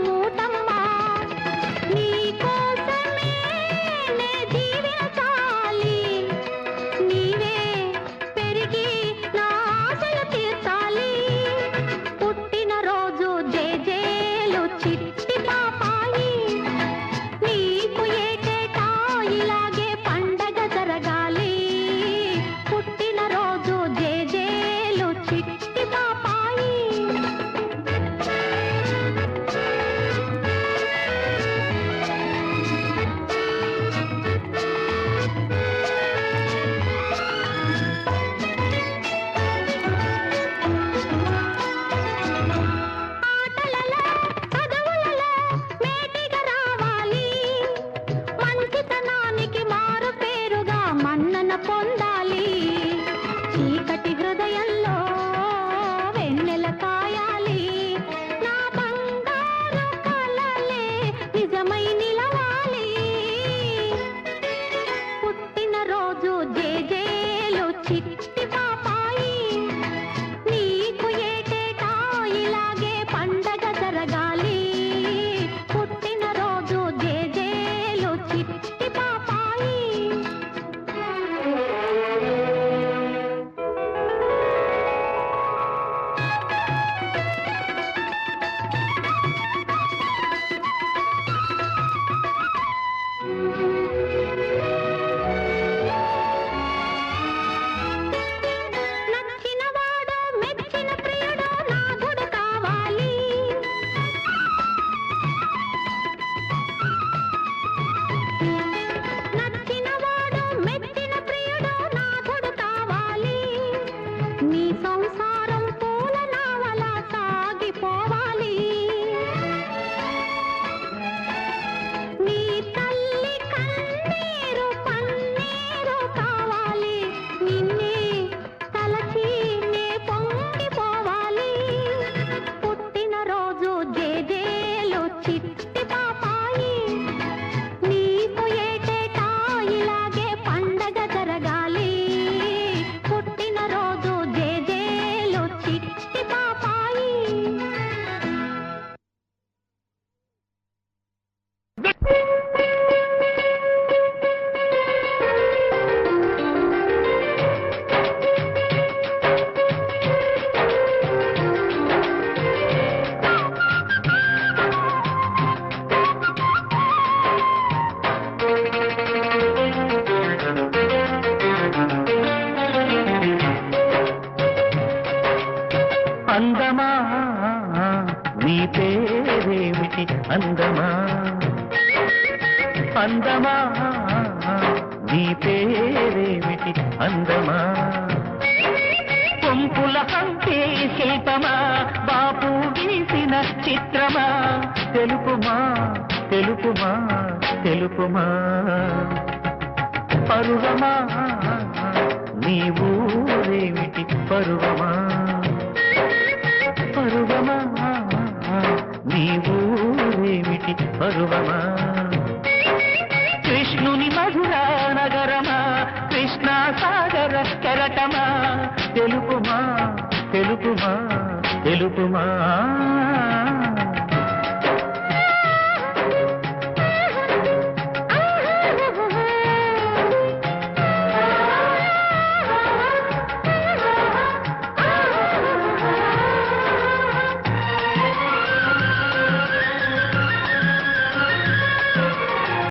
మూటమ్మా నీ కోసమే నే జీవించాలి నీవే పెరిగి నా ఆశలు తీర్చాలి పుట్టిన రోజు జేజేలు చిట్టి పాపాయి నీకు ఏటేటా ఇలాగే పండగ జరగాలి పుట్టిన రోజు జేజేలు చిట్టి పాపాయి ఆటలలో చదువులలో మేటిగా రావాలి మంచితనానికి మారు పేరుగా మన్నన పొందాలి చీకటి హృదయంలో వెన్నెల కాయాలి నా బంగారు కలలే నిజమై నిలవాలి పుట్టిన రోజు జేజేలు చిట్టి పాపాయి నీకు ఏటేటా ఇలాగే పండగ జరగాలి పుట్టిన రోజు జేజేలు చిట్టి పాపాయి నచ్చినవాడు మెచ్చిన ప్రియుడు నాథుడు కావాలి నచ్చినవాడు మెచ్చిన ప్రియుడు నాథుడు కావాలి నీ సంసారం పూల నావలా సాగిపోవాలి నీ తల్లి కన్నీరు పన్నీరు కావాలి నిన్నే తలచి నే పొంగిపోవాలి పుట్టిన రోజు జేజేలు చిట్టి పాపాయి నీకు ఏటేటా ఇలాగే పండగ జరగాలి పుట్టిన రోజు జేజేలు చిట్టి పాపాయి అందమా నీ పేరేమిటి అందమా అందమా నీ పేరేమిటి అందమా పొంపుల హంపి శిల్పమా బాపు గీసిన చిత్రమా తెలుపుమా తెలుపుమా తెలుపుమా పరువమా నీ ఊరేమిటి పరువమా పరువమా నీ ఊరేమిటి పరువమా కృష్ణుని మధురా నగరమా కృష్ణా సాగర కెరటమా తెలుపుమా తెలుపుమా తెలుపుమా